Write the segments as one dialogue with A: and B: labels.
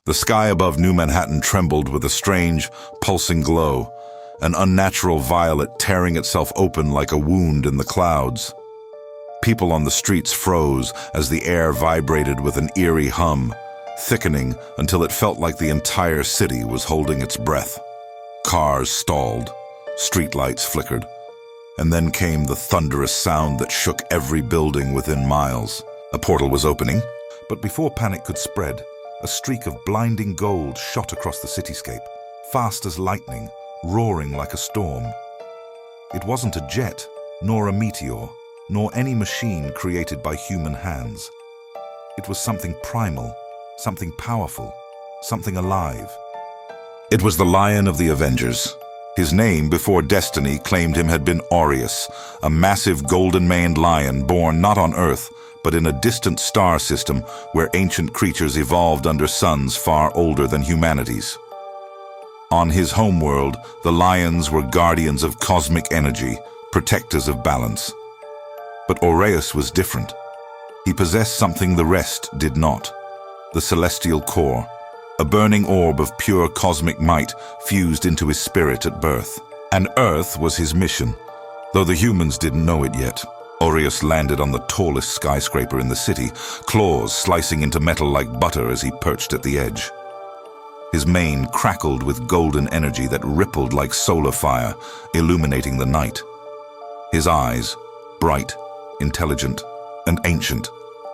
A: The sky above New Manhattan trembled with a strange, pulsing glow, an unnatural violet tearing itself open like a wound in the clouds. People on the streets froze as the air vibrated with an eerie hum, thickening until it felt like the entire city was holding its breath. Cars stalled, streetlights flickered, and then came the thunderous sound that shook every building within miles. A portal was opening, but before panic could spread, a streak of blinding gold shot across the cityscape, fast as lightning, roaring like a storm. It wasn't a jet, nor a meteor, nor any machine created by human hands. It was something primal, something powerful, something alive. It was the Lion of the Avengers. His name before destiny claimed him had been Aureus, a massive golden-maned lion born not on Earth, but in a distant star system where ancient creatures evolved under suns far older than humanity's. On his homeworld, the lions were guardians of cosmic energy, protectors of balance. But Aureus was different. He possessed something the rest did not: the celestial core, a burning orb of pure cosmic might fused into his spirit at birth. And Earth was his mission, though the humans didn't know it yet. Aureus landed on the tallest skyscraper in the city, claws slicing into metal like butter as he perched at the edge. His mane crackled with golden energy that rippled like solar fire, illuminating the night. His eyes, bright, intelligent, and ancient,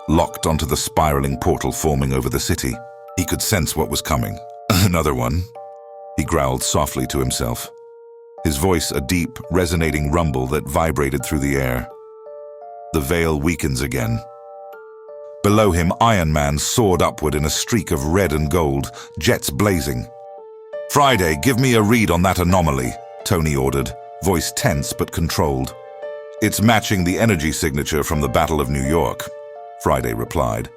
A: locked onto the spiraling portal forming over the city. He could sense what was coming. Another one, he growled softly to himself, his voice a deep, resonating rumble that vibrated through the air. The veil weakens again. Below him, Iron Man soared upward in a streak of red and gold, jets blazing. "Friday, give me a read on that anomaly," Tony ordered, voice tense but controlled. "It's matching the energy signature from the Battle of New York," Friday replied.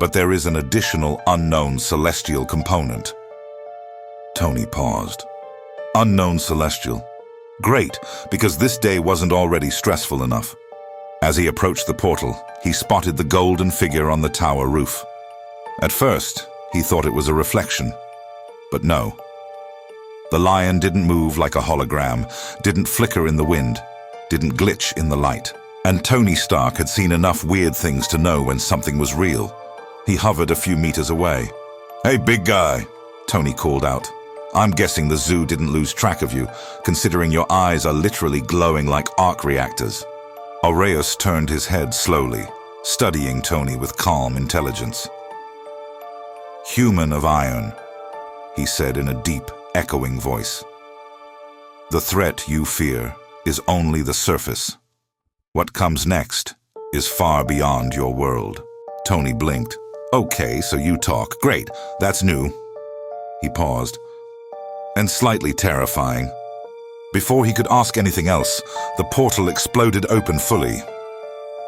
A: "But there is an additional unknown celestial component." Tony paused. Unknown celestial. Great, because this day wasn't already stressful enough. As he approached the portal, he spotted the golden figure on the tower roof. At first, he thought it was a reflection. But no. The lion didn't move like a hologram, didn't flicker in the wind, didn't glitch in the light. And Tony Stark had seen enough weird things to know when something was real. He hovered a few meters away. "Hey, big guy," Tony called out. "I'm guessing the zoo didn't lose track of you, considering your eyes are literally glowing like arc reactors." Aureus turned his head slowly, studying Tony with calm intelligence. "Human of iron," he said in a deep, echoing voice. "The threat you fear is only the surface. What comes next is far beyond your world." Tony blinked. "Okay, so you talk. Great, that's new." He paused. "And slightly terrifying." Before he could ask anything else, the portal exploded open fully.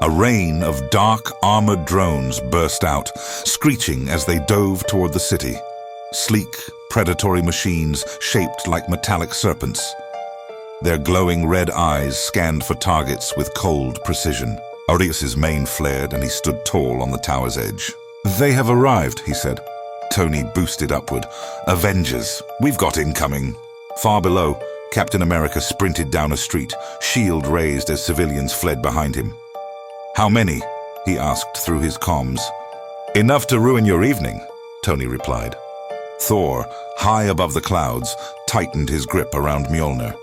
A: A rain of dark, armored drones burst out, screeching as they dove toward the city. Sleek, predatory machines shaped like metallic serpents. Their glowing red eyes scanned for targets with cold precision. Aureus's mane flared and he stood tall on the tower's edge. "They have arrived," he said. Tony boosted upward. "Avengers, we've got incoming." Far below, Captain America sprinted down a street, shield raised as civilians fled behind him. "How many?" he asked through his comms. "Enough to ruin your evening," Tony replied. Thor, high above the clouds, tightened his grip around Mjolnir.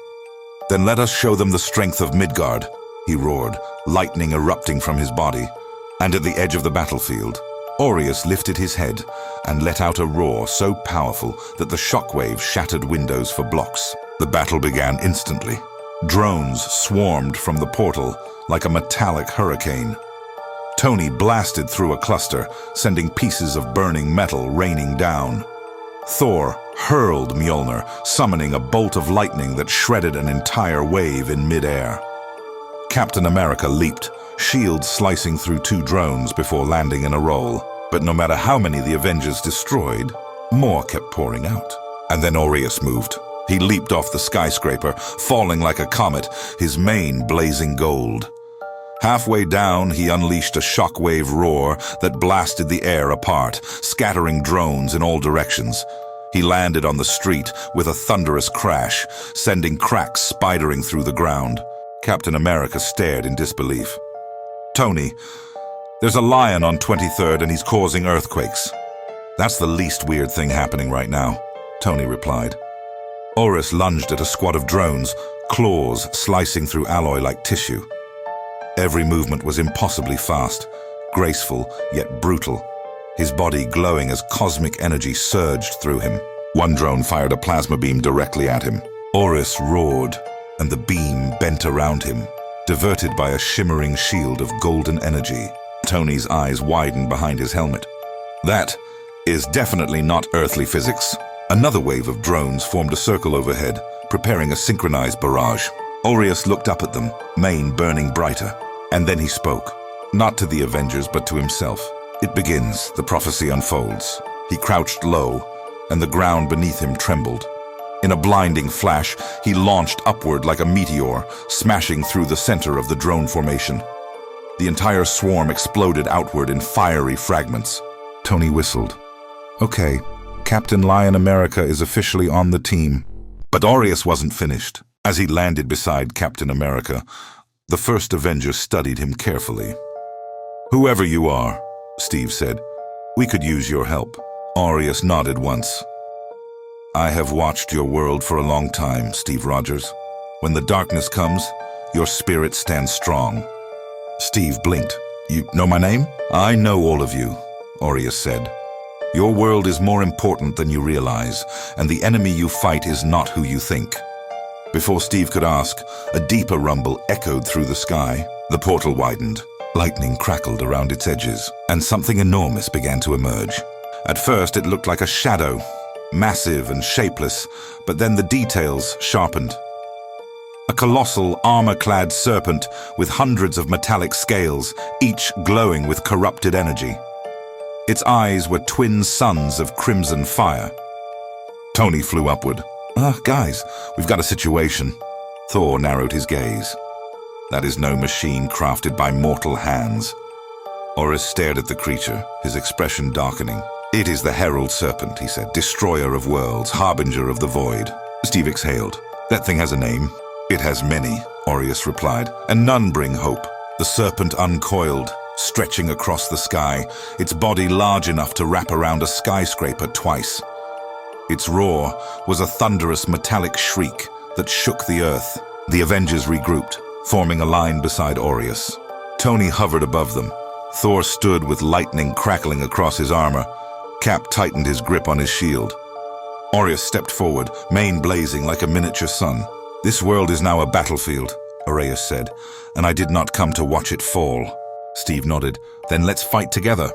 A: "Then let us show them the strength of Midgard," he roared, lightning erupting from his body. And at the edge of the battlefield, Aureus lifted his head and let out a roar so powerful that the shockwave shattered windows for blocks. The battle began instantly. Drones swarmed from the portal like a metallic hurricane. Tony blasted through a cluster, sending pieces of burning metal raining down. Thor hurled Mjolnir, summoning a bolt of lightning that shredded an entire wave in midair. Captain America leaped, shield slicing through two drones before landing in a roll. But no matter how many the Avengers destroyed, more kept pouring out. And then Aureus moved. He leaped off the skyscraper, falling like a comet, his mane blazing gold. Halfway down, he unleashed a shockwave roar that blasted the air apart, scattering drones in all directions. He landed on the street with a thunderous crash, sending cracks spidering through the ground. Captain America stared in disbelief. "Tony, there's a lion on 23rd and he's causing earthquakes." "That's the least weird thing happening right now," Tony replied. Oris lunged at a squad of drones, claws slicing through alloy like tissue. Every movement was impossibly fast, graceful yet brutal, his body glowing as cosmic energy surged through him. One drone fired a plasma beam directly at him. Oris roared, and the beam bent around him, diverted by a shimmering shield of golden energy. Tony's eyes widened behind his helmet. "That is definitely not earthly physics." Another wave of drones formed a circle overhead, preparing a synchronized barrage. Oris looked up at them, mane burning brighter. And then he spoke, not to the Avengers but to himself. "It begins, the prophecy unfolds." He crouched low, and the ground beneath him trembled. In a blinding flash, he launched upward like a meteor, smashing through the center of the drone formation. The entire swarm exploded outward in fiery fragments. Tony whistled. "Okay, Captain Lion America is officially on the team." But Aureus wasn't finished. As he landed beside Captain America, the first Avenger studied him carefully. "Whoever you are," Steve said, "we could use your help." Aureus nodded once. "I have watched your world for a long time, Steve Rogers. When the darkness comes, your spirit stands strong." Steve blinked. "You know my name?" "I know all of you," Aureus said. "Your world is more important than you realize, and the enemy you fight is not who you think." Before Steve could ask, a deeper rumble echoed through the sky. The portal widened. Lightning crackled around its edges, and something enormous began to emerge. At first, it looked like a shadow, massive and shapeless, but then the details sharpened. A colossal, armor-clad serpent with hundreds of metallic scales, each glowing with corrupted energy. Its eyes were twin suns of crimson fire. Tony flew upward. Guys, we've got a situation." Thor narrowed his gaze. "That is no machine crafted by mortal hands." Oris stared at the creature, his expression darkening. "It is the Herald Serpent," he said, "destroyer of worlds, harbinger of the void." Steve exhaled. "That thing has a name." "It has many," Aureus replied, "and none bring hope." The serpent uncoiled, stretching across the sky, its body large enough to wrap around a skyscraper twice. Its roar was a thunderous metallic shriek that shook the earth. The Avengers regrouped, forming a line beside Aureus. Tony hovered above them. Thor stood with lightning crackling across his armor. Cap tightened his grip on his shield. Aureus stepped forward, mane blazing like a miniature sun. "This world is now a battlefield," Aureus said, "and I did not come to watch it fall." Steve nodded. "Then let's fight together."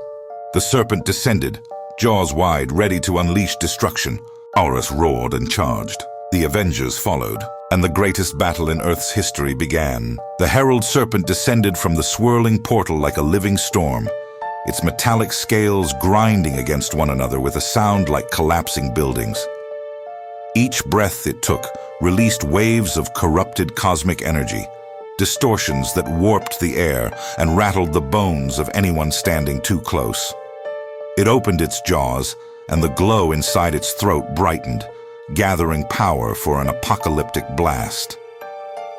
A: The serpent descended, jaws wide, ready to unleash destruction. Aureus roared and charged. The Avengers followed, and the greatest battle in Earth's history began. The Herald Serpent descended from the swirling portal like a living storm, its metallic scales grinding against one another with a sound like collapsing buildings. Each breath it took released waves of corrupted cosmic energy, distortions that warped the air and rattled the bones of anyone standing too close. It opened its jaws, and the glow inside its throat brightened, gathering power for an apocalyptic blast.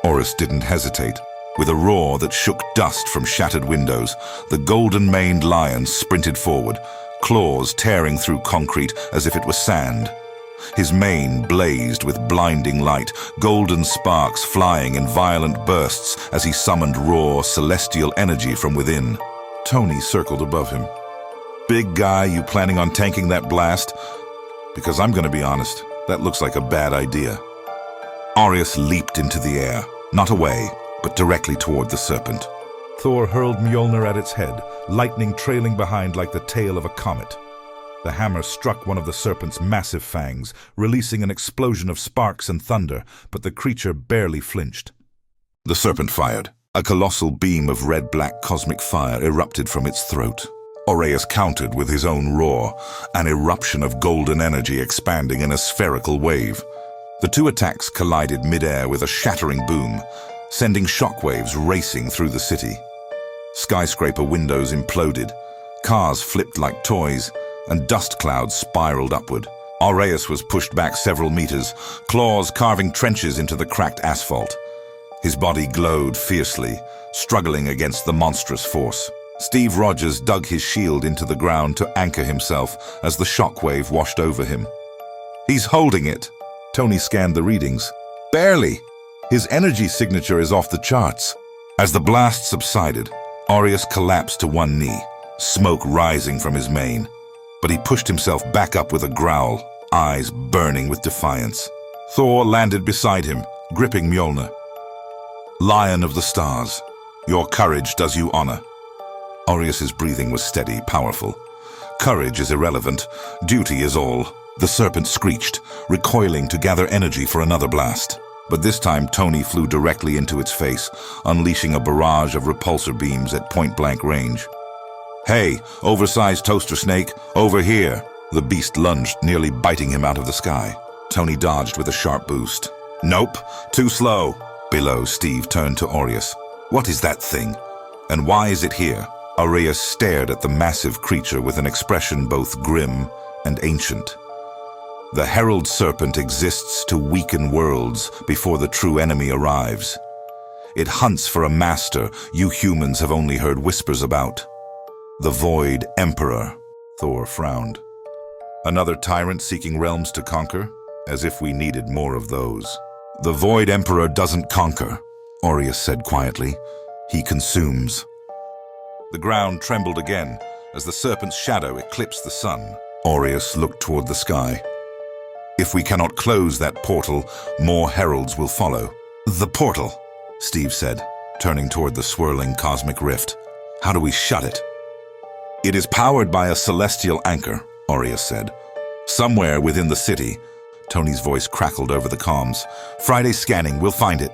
A: Oris didn't hesitate. With a roar that shook dust from shattered windows, the golden-maned lion sprinted forward, claws tearing through concrete as if it was sand. His mane blazed with blinding light, golden sparks flying in violent bursts as he summoned raw, celestial energy from within. Tony circled above him. "Big guy, you planning on tanking that blast? Because I'm gonna be honest, that looks like a bad idea." Aureus leaped into the air, not away, but directly toward the serpent. Thor hurled Mjolnir at its head, lightning trailing behind like the tail of a comet. The hammer struck one of the serpent's massive fangs, releasing an explosion of sparks and thunder, but the creature barely flinched. The serpent fired. A colossal beam of red-black cosmic fire erupted from its throat. Aureus countered with his own roar, an eruption of golden energy expanding in a spherical wave. The two attacks collided mid-air with a shattering boom, sending shockwaves racing through the city. Skyscraper windows imploded, cars flipped like toys, and dust clouds spiraled upward. Aureus was pushed back several meters, claws carving trenches into the cracked asphalt. His body glowed fiercely, struggling against the monstrous force. Steve Rogers dug his shield into the ground to anchor himself as the shockwave washed over him. "He's holding it." Tony scanned the readings. "Barely. His energy signature is off the charts." As the blast subsided, Aureus collapsed to one knee, smoke rising from his mane. But he pushed himself back up with a growl, eyes burning with defiance. Thor landed beside him, gripping Mjolnir. "Lion of the stars, your courage does you honor." Aureus's breathing was steady, powerful. Courage is irrelevant, duty is all. The serpent screeched, recoiling to gather energy for another blast. But this time Tony flew directly into its face, unleashing a barrage of repulsor beams at point-blank range. "Hey, oversized toaster snake, over here!" The beast lunged, nearly biting him out of the sky. Tony dodged with a sharp boost. "Nope, too slow." Below, Steve turned to Aureus. "What is that thing? And why is it here?" Aureus stared at the massive creature with an expression both grim and ancient. "The Herald Serpent exists to weaken worlds before the true enemy arrives. It hunts for a master you humans have only heard whispers about. The Void Emperor." Thor frowned. "Another tyrant seeking realms to conquer? As if we needed more of those." "The Void Emperor doesn't conquer," Aureus said quietly. "He consumes." The ground trembled again as the serpent's shadow eclipsed the sun. Aureus looked toward the sky. "If we cannot close that portal, more heralds will follow." "The portal," Steve said, turning toward the swirling cosmic rift. "How do we shut it?" "It is powered by a celestial anchor," Aureus said. "Somewhere within the city." Tony's voice crackled over the comms. "Friday scanning, we'll find it."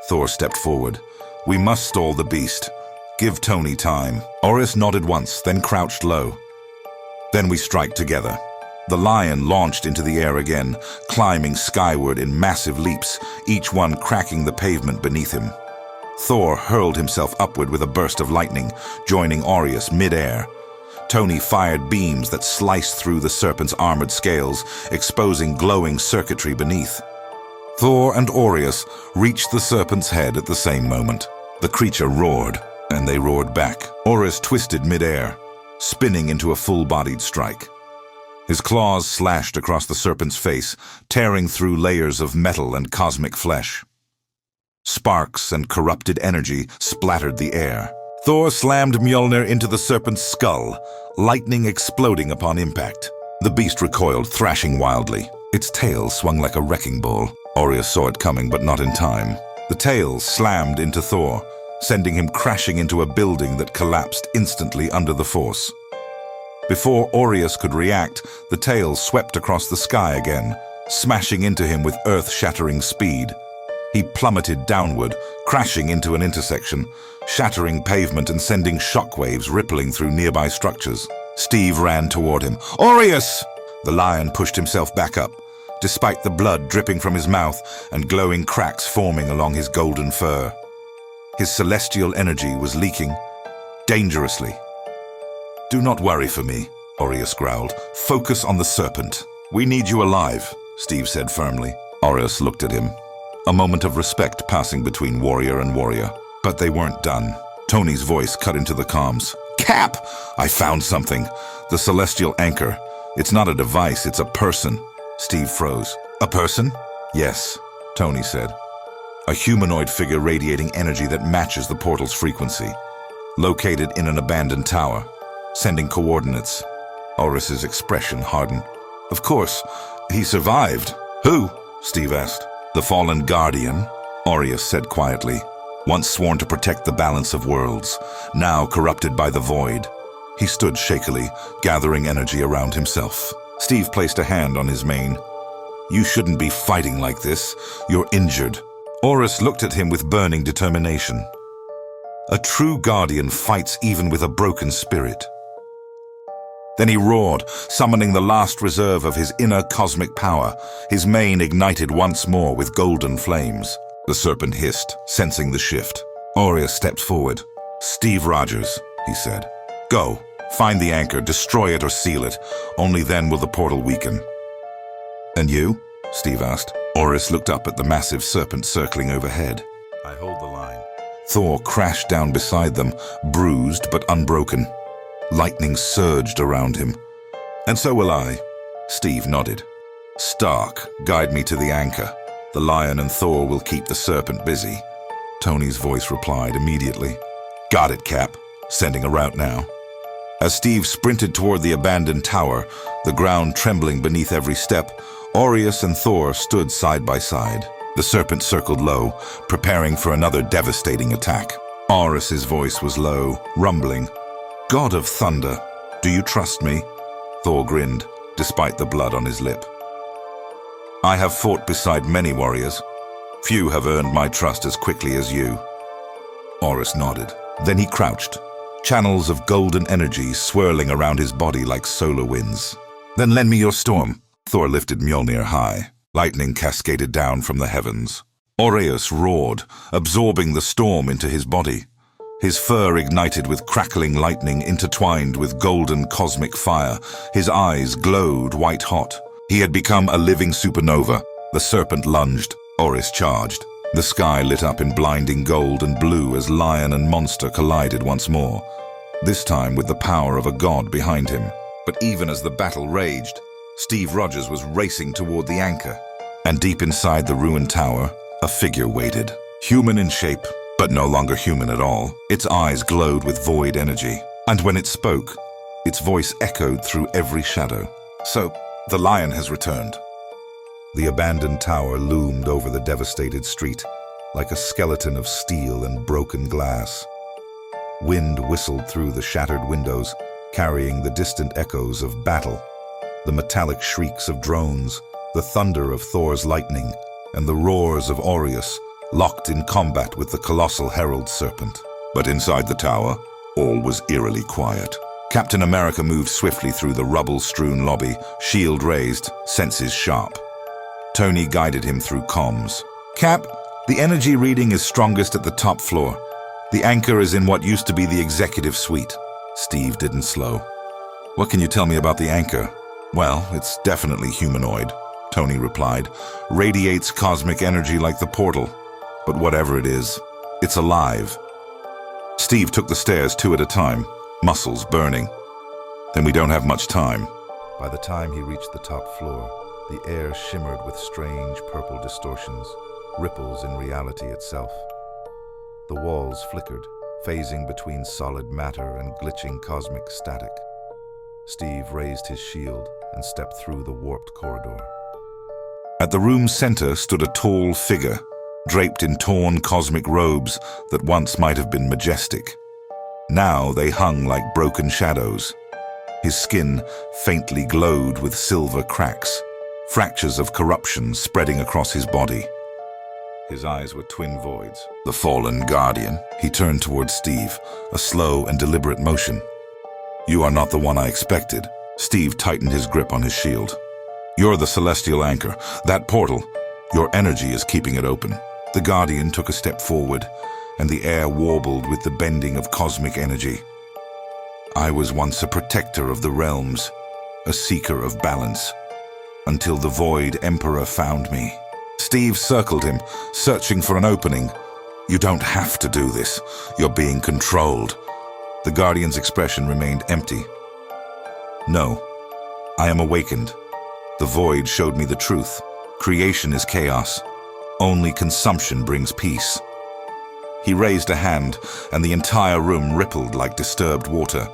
A: Thor stepped forward. "We must stall the beast. Give Tony time." Aureus nodded once, then crouched low. "Then we strike together." The lion launched into the air again, climbing skyward in massive leaps, each one cracking the pavement beneath him. Thor hurled himself upward with a burst of lightning, joining Aureus mid-air. Tony fired beams that sliced through the serpent's armored scales, exposing glowing circuitry beneath. Thor and Aureus reached the serpent's head at the same moment. The creature roared, and they roared back. Aureus twisted mid-air, spinning into a full-bodied strike. His claws slashed across the serpent's face, tearing through layers of metal and cosmic flesh. Sparks and corrupted energy splattered the air. Thor slammed Mjolnir into the serpent's skull, lightning exploding upon impact. The beast recoiled, thrashing wildly. Its tail swung like a wrecking ball. Aureus saw it coming, but not in time. The tail slammed into Thor, sending him crashing into a building that collapsed instantly under the force. Before Aureus could react, the tail swept across the sky again, smashing into him with earth-shattering speed. He plummeted downward, crashing into an intersection, shattering pavement and sending shockwaves rippling through nearby structures. Steve ran toward him. "Aureus!" The lion pushed himself back up, despite the blood dripping from his mouth and glowing cracks forming along his golden fur. His celestial energy was leaking, dangerously. "Do not worry for me," Aureus growled. "Focus on the serpent." "We need you alive," Steve said firmly. Aureus looked at him, a moment of respect passing between warrior and warrior. But they weren't done. Tony's voice cut into the comms. "Cap! I found something. The celestial anchor. It's not a device, it's a person." Steve froze. "A person?" "Yes," Tony said. "A humanoid figure radiating energy that matches the portal's frequency. Located in an abandoned tower. Sending coordinates." Aureus's expression hardened. "Of course, he survived." "Who?" Steve asked. "The fallen guardian," Aureus said quietly. "Once sworn to protect the balance of worlds, now corrupted by the void." He stood shakily, gathering energy around himself. Steve placed a hand on his mane. "You shouldn't be fighting like this. You're injured." Aureus looked at him with burning determination. "A true guardian fights even with a broken spirit." Then he roared, summoning the last reserve of his inner cosmic power. His mane ignited once more with golden flames. The serpent hissed, sensing the shift. Aureus stepped forward. "Steve Rogers," he said. "Go. Find the anchor, destroy it or seal it. Only then will the portal weaken." "And you?" Steve asked. Oris looked up at the massive serpent circling overhead. "I hold the line." Thor crashed down beside them, bruised but unbroken. Lightning surged around him. "And so will I." Steve nodded. "Stark, guide me to the anchor. The lion and Thor will keep the serpent busy." Tony's voice replied immediately. "Got it, Cap. Sending a route now." As Steve sprinted toward the abandoned tower, the ground trembling beneath every step, Aureus and Thor stood side by side. The serpent circled low, preparing for another devastating attack. Aureus's voice was low, rumbling. "God of thunder, do you trust me?" Thor grinned, despite the blood on his lip. "I have fought beside many warriors. Few have earned my trust as quickly as you." Aureus nodded. Then he crouched, channels of golden energy swirling around his body like solar winds. "Then lend me your storm." Thor lifted Mjolnir high. Lightning cascaded down from the heavens. Aureus roared, absorbing the storm into his body. His fur ignited with crackling lightning intertwined with golden cosmic fire. His eyes glowed white-hot. He had become a living supernova. The serpent lunged. Aureus charged. The sky lit up in blinding gold and blue as lion and monster collided once more, this time with the power of a god behind him. But even as the battle raged, Steve Rogers was racing toward the anchor. And deep inside the ruined tower, a figure waited. Human in shape, but no longer human at all. Its eyes glowed with void energy. And when it spoke, its voice echoed through every shadow. "So, the lion has returned." The abandoned tower loomed over the devastated street, like a skeleton of steel and broken glass. Wind whistled through the shattered windows, carrying the distant echoes of battle. The metallic shrieks of drones, the thunder of Thor's lightning, and the roars of Aureus, locked in combat with the colossal herald serpent. But inside the tower, all was eerily quiet. Captain America moved swiftly through the rubble-strewn lobby, shield raised, senses sharp. Tony guided him through comms. "Cap, the energy reading is strongest at the top floor. The anchor is in what used to be the executive suite." Steve didn't slow. "What can you tell me about the anchor?" "Well, it's definitely humanoid," Tony replied. "Radiates cosmic energy like the portal. But whatever it is, it's alive." Steve took the stairs 2 at a time, muscles burning. "Then we don't have much time." By the time he reached the top floor, the air shimmered with strange purple distortions, ripples in reality itself. The walls flickered, phasing between solid matter and glitching cosmic static. Steve raised his shield and stepped through the warped corridor. At the room's center stood a tall figure, draped in torn cosmic robes that once might have been majestic. Now they hung like broken shadows. His skin faintly glowed with silver cracks, fractures of corruption spreading across his body. His eyes were twin voids. "The fallen guardian." He turned towards Steve, a slow and deliberate motion. "You are not the one I expected." Steve tightened his grip on his shield. "You're the celestial anchor. That portal, your energy is keeping it open." The guardian took a step forward, and the air warbled with the bending of cosmic energy. "I was once a protector of the realms, a seeker of balance, until the Void Emperor found me." Steve circled him, searching for an opening. "You don't have to do this. You're being controlled." The Guardian's expression remained empty. "No, I am awakened. The Void showed me the truth. Creation is chaos. Only consumption brings peace." He raised a hand, and the entire room rippled like disturbed water.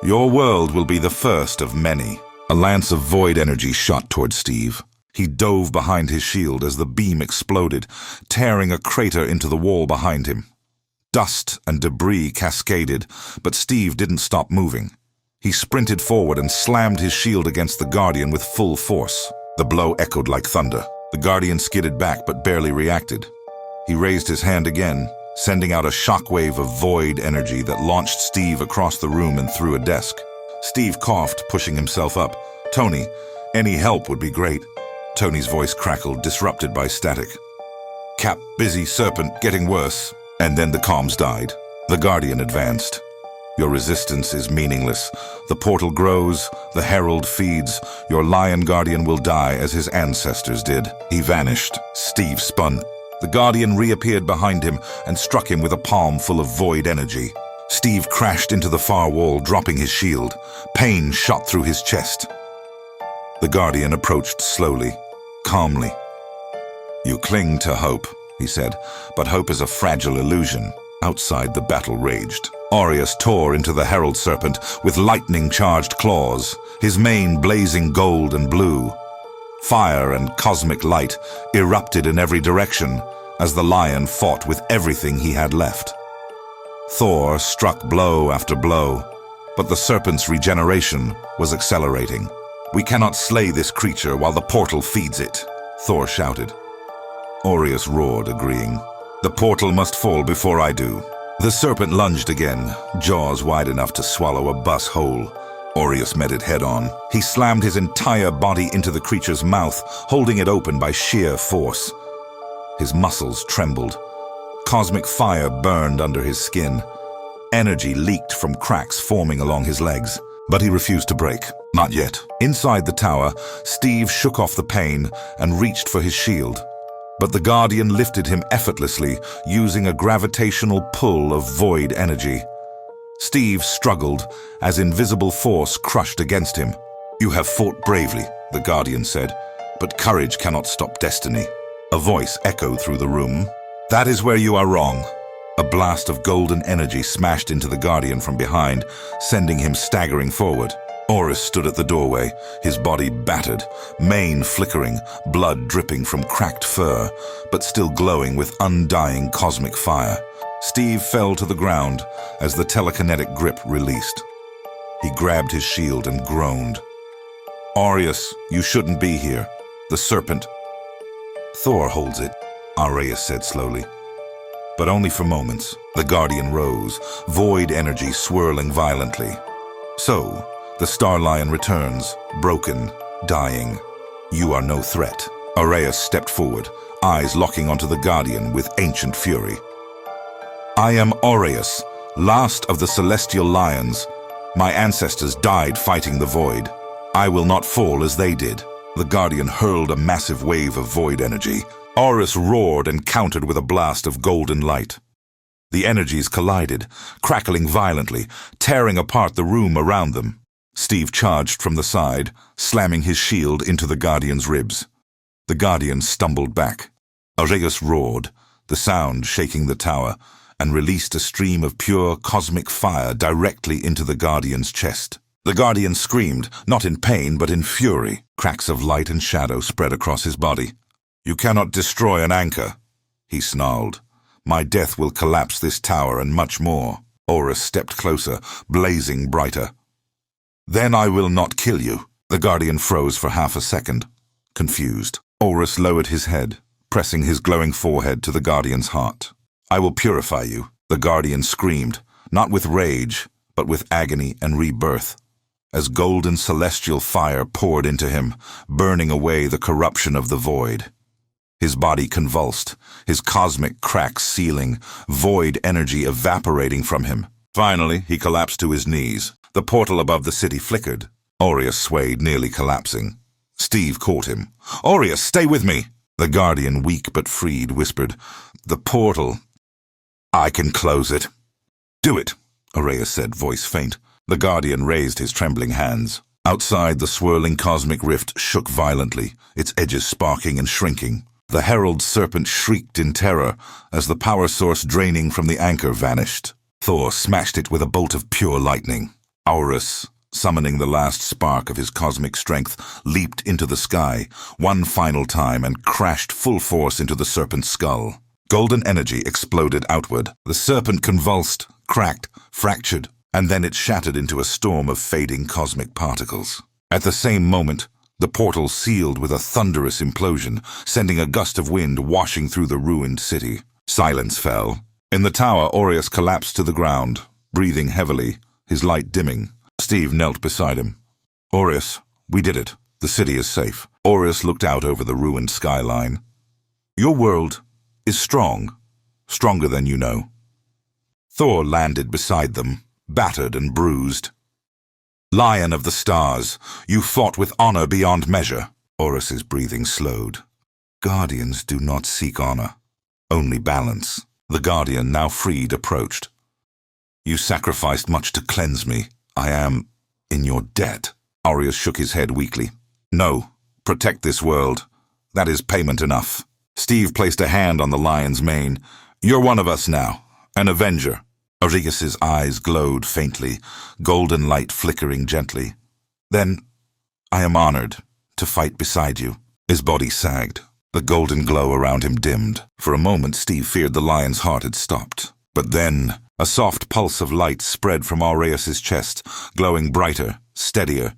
A: "Your world will be the first of many." A lance of void energy shot toward Steve. He dove behind his shield as the beam exploded, tearing a crater into the wall behind him. Dust and debris cascaded, but Steve didn't stop moving. He sprinted forward and slammed his shield against the Guardian with full force. The blow echoed like thunder. The Guardian skidded back but barely reacted. He raised his hand again, sending out a shockwave of void energy that launched Steve across the room and through a desk. Steve coughed, pushing himself up. "Tony, any help would be great." Tony's voice crackled, disrupted by static. "Cap, busy, serpent, getting worse." And then the comms died. The Guardian advanced. Your resistance is meaningless. The portal grows, the herald feeds. Your Lion Guardian will die as his ancestors did. He vanished. Steve spun. The Guardian reappeared behind him and struck him with a palm full of void energy. Steve crashed into the far wall, dropping his shield. Pain shot through his chest. The Guardian approached slowly, calmly. "You cling to hope," he said, "but hope is a fragile illusion." Outside, the battle raged. Aureus tore into the Herald Serpent with lightning-charged claws, his mane blazing gold and blue. Fire and cosmic light erupted in every direction as the lion fought with everything he had left. Thor struck blow after blow, but the serpent's regeneration was accelerating. "We cannot slay this creature while the portal feeds it," Thor shouted. Aureus roared, agreeing. "The portal must fall before I do." The serpent lunged again, jaws wide enough to swallow a bus whole. Aureus met it head-on. He slammed his entire body into the creature's mouth, holding it open by sheer force. His muscles trembled. Cosmic fire burned under his skin. Energy leaked from cracks forming along his legs. But he refused to break. Not yet. Inside the tower, Steve shook off the pain and reached for his shield. But the Guardian lifted him effortlessly, using a gravitational pull of void energy. Steve struggled as invisible force crushed against him. "You have fought bravely," the Guardian said, "but courage cannot stop destiny." A voice echoed through the room. "That is where you are wrong." A blast of golden energy smashed into the Guardian from behind, sending him staggering forward. Horus stood at the doorway, his body battered, mane flickering, blood dripping from cracked fur, but still glowing with undying cosmic fire. Steve fell to the ground as the telekinetic grip released. He grabbed his shield and groaned. "Aureus, you shouldn't be here. The serpent—" "Thor holds it," Aureus said slowly. But only for moments. The Guardian rose, void energy swirling violently. "So, the Star Lion returns, broken, dying. You are no threat." Aureus stepped forward, eyes locking onto the Guardian with ancient fury. "I am Aureus, last of the Celestial Lions. My ancestors died fighting the void. I will not fall as they did." The Guardian hurled a massive wave of void energy. Aureus roared and countered with a blast of golden light. The energies collided, crackling violently, tearing apart the room around them. Steve charged from the side, slamming his shield into the Guardian's ribs. The Guardian stumbled back. Aureus roared, the sound shaking the tower, and released a stream of pure cosmic fire directly into the Guardian's chest. The Guardian screamed, not in pain but in fury. Cracks of light and shadow spread across his body. "You cannot destroy an anchor," he snarled. "My death will collapse this tower and much more." Horus stepped closer, blazing brighter. "Then I will not kill you." The Guardian froze for half a second, confused. Horus lowered his head, pressing his glowing forehead to the Guardian's heart. "I will purify you," the Guardian screamed, not with rage, but with agony and rebirth, as golden celestial fire poured into him, burning away the corruption of the void. His body convulsed, his cosmic cracks sealing, void energy evaporating from him. Finally, he collapsed to his knees. The portal above the city flickered. Aureus swayed, nearly collapsing. Steve caught him. "Aureus, stay with me!" The Guardian, weak but freed, whispered, "The portal. I can close it." "Do it," Aureus said, voice faint. The Guardian raised his trembling hands. Outside, the swirling cosmic rift shook violently, its edges sparking and shrinking. The Herald Serpent shrieked in terror as the power source draining from the anchor vanished. Thor smashed it with a bolt of pure lightning. Aureus, summoning the last spark of his cosmic strength, leaped into the sky one final time and crashed full force into the serpent's skull. Golden energy exploded outward. The serpent convulsed, cracked, fractured, and then it shattered into a storm of fading cosmic particles. At the same moment, the portal sealed with a thunderous implosion, sending a gust of wind washing through the ruined city. Silence fell. In the tower, Aureus collapsed to the ground, breathing heavily, his light dimming. Steve knelt beside him. "Aureus, we did it. The city is safe." Aureus looked out over the ruined skyline. "Your world is strong, stronger than you know." Thor landed beside them, battered and bruised. Lion of the stars, you fought with honor beyond measure. Horus's breathing slowed. Guardians do not seek honor, only balance. The Guardian, now freed, approached. You sacrificed much to cleanse me. I am in your debt. Aureus shook his head weakly. No, protect this world. That is payment enough. Steve placed a hand on the lion's mane. You're one of us now, an Avenger. Aureus's eyes glowed faintly, golden light flickering gently. Then, I am honored to fight beside you. His body sagged. The golden glow around him dimmed. For a moment, Steve feared the lion's heart had stopped. But then, a soft pulse of light spread from Aureus's chest, glowing brighter, steadier.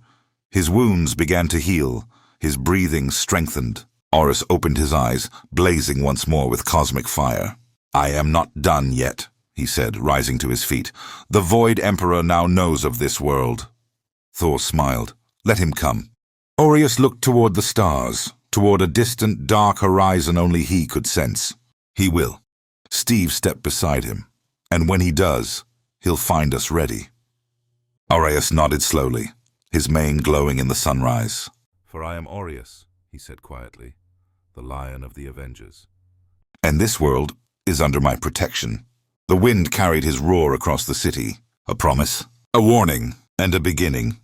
A: His wounds began to heal. His breathing strengthened. Aureus opened his eyes, blazing once more with cosmic fire. I am not done yet, he said, rising to his feet. The Void Emperor now knows of this world. Thor smiled. Let him come. Aureus looked toward the stars, toward a distant, dark horizon only he could sense. He will. Steve stepped beside him, and when he does, he'll find us ready. Aureus nodded slowly, his mane glowing in the sunrise. For I am Aureus, he said quietly, the Lion of the Avengers. And this world is under my protection. The wind carried his roar across the city, a promise, a warning, and a beginning.